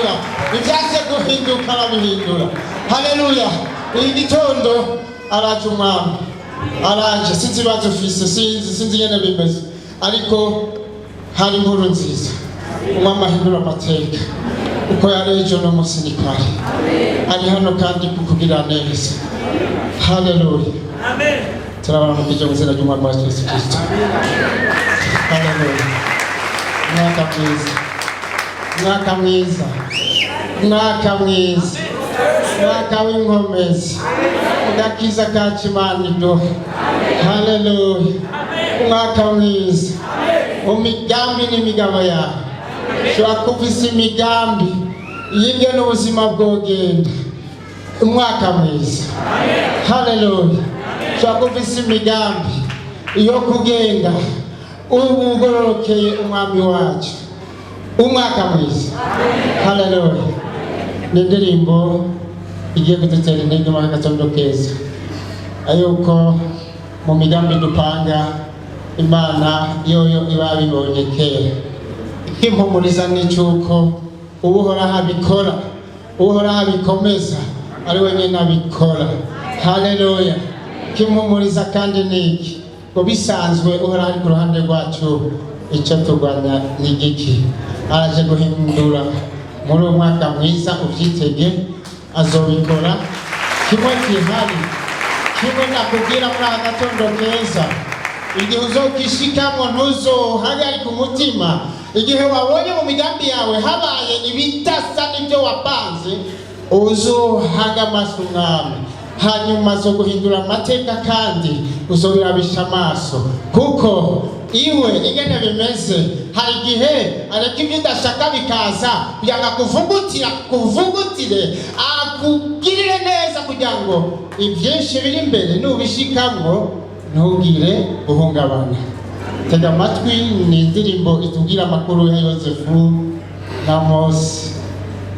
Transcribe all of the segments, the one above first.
haleluya. Ibyaje guhinduka arabihindura, haleluya. Iyi gitondo araje umwami, araje. Sinzi ibibazo ufise, sinzi nyene bimeze, ariko hari inkuru nziza. Umwami ahindura amateka uko yari ejo no munsi ni kare, ari hano kandi kukugira neza, haleluya. Turabona mu kijyo muzina ry'umwami wacu Yesu Kristo, haleluya. Mwaka mwiza, mwaka mwiza, mwaka mwiza, mwaka w'inkomezi, ugakiza kacu Imana iduha, haleluya. Mwaka mwiza, umigambi n'imigabo yawe, ushobora kuvisa imigambi y'ingene ubuzima bwogenda. Umwaka mwiza, haleluya. Ushobora kuvisa imigambi iyo kugenda ugororokeye umwami wacu. Umwaka mwiza, haleluya. N'indirimbo igiye kudutera intege mu gatondo keza, ayuko mu migambi dupanga Imana yoyo iba bibonye kera. Ikimpumuriza n'icuko uhoraho abikora, uhoraho abikomeza, ari we nyene abikora, haleluya. Kimpumuriza kandi niki ngo bisanzwe uhoraho ari ku ruhande rwacu, icyo turwanya n'igiki. Araje guhindura muri uwo mwaka mwiza, uvyitege azobikora. Kimwe kihari, kimwe nakubwira muri aka gatondo keza, igihe uzokishikamwo ntuzohagarika umutima. Igihe wabonye mu migambi yawe habaye ibitasa n'ibyo wapanze, uzohaga amaso umwami, hanyuma zo guhindura amateka kandi uzobirabisha amaso. Kuko iwe ingene bimeze, hari igihe areka ibyo udashaka bikaza kugira kuvugutire, akugirire neza kugira ngo ivyinshi biri imbere nubishikamwo ntugire guhungabana. Tega amatwi, ni indirimbo itubwira amakuru ya Yozefu na Mose.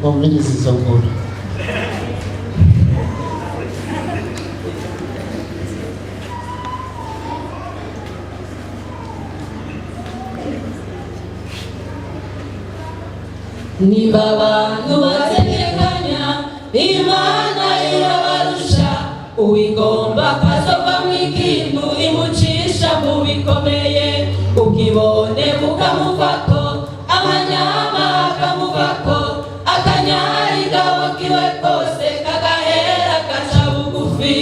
Bumvirize izo nkuru. Niba abantu bategekanya, Imana irabarusha. Uwigomba kazova mw'ikintu imucisha mu bikomeye. Ukibone bukamuvako, amanyama akamuvako, akanyarigaho kiwe kose kagahera kaca bugufi.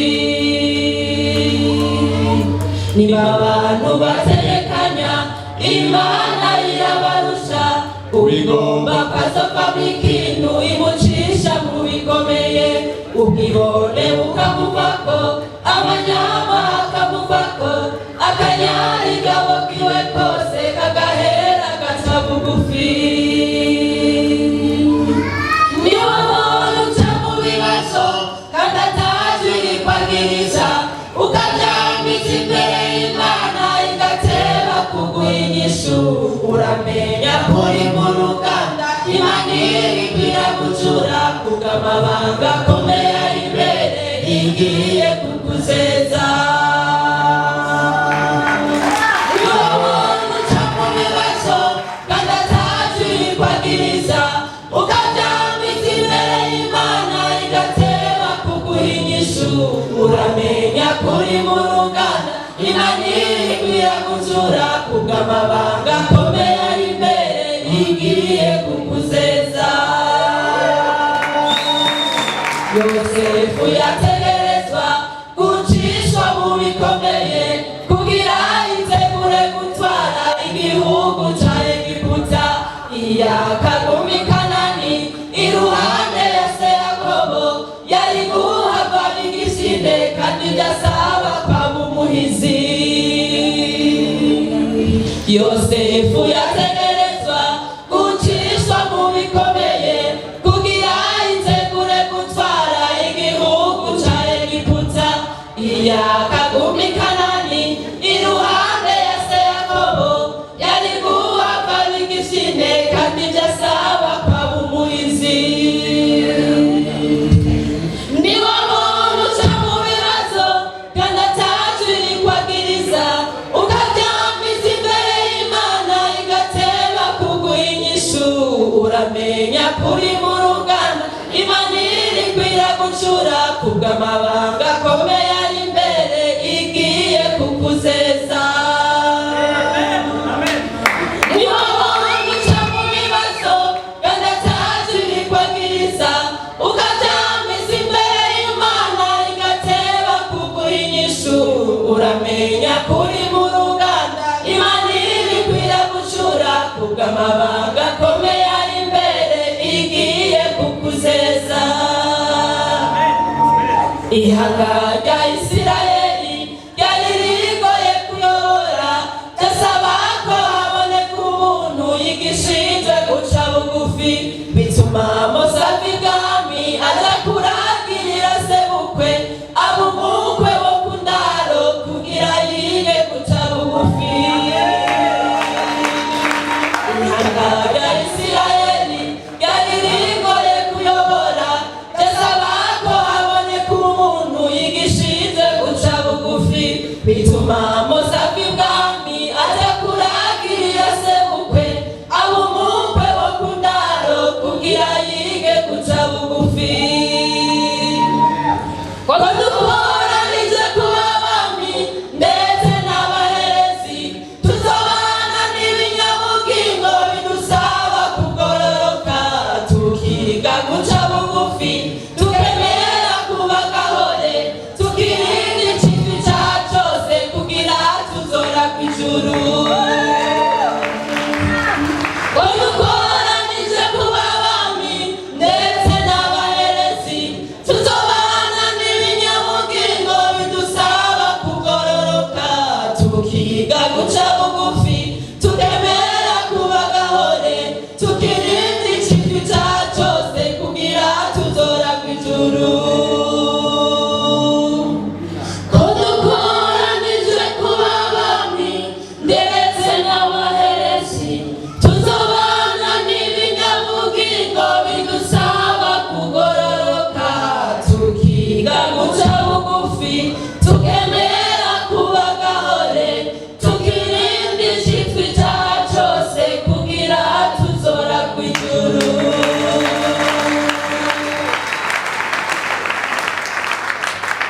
Niba abantu bategekanya, Imana irabarusha. Uwigomba kazova mw'ikintu imucisha mu bikomeye. Ukibone bukamuvako, amanyama akamuvako, akanyarigaho kiwe kose kagahera gaca bugufi. Niwe muntu uca mu bibazo kandi atazi kwagiriza, ukavyambitsa imbere y'Imana igateba kuguha inyishu. Uramenya kuri mu ruganda Imana iribwira gucura, kugamabanga akomeye ari imbere igiye kuguseza. Niwe muntu uca mu bibazo kandi atazi kwagiriza, ukavyambitsa imbere y'Imana igateba kuguha inyishu. Uramenya kuri mu ruganda Imana iribwira gucura, kugamabanga akomeye ari imbere igiye kuguseza. Yosefu yategerezwa gucishwa mu bikomeye kugira yitegure gutwara igihugu ca Egiputa. Iyakaguma i Kanani iruhande ya se Yakobo, yari guhava n'igisinde kandi vyasaba kwaba umuhizi. Yosefu yategerezwa gucishwa mu bikomeye kugira yitegure gutwara igihugu ca Egiputa. Iyakaguma i Kanani iruhande ya se Yakobo, yari guhava n'igisinde kandi vyasaba kwaba umuhizi. Niwe muntu uca mu bibazo kandi atazi kwagiriza, ukavyambitsa imbere y'Imana igateba kubw'amabanga akomeye ari imbere igiye kukuzeza. Niho wundi uca mu bibazo kandi atazi ibikwagiriza, ukaryamiza imbere y'Imana igateba kuguha inyishu. Uramenya kuri mu ruganda Imana irikwira gucura, kubw'amabanga akomeye ari imbere igiye kukuzeza. Ihangane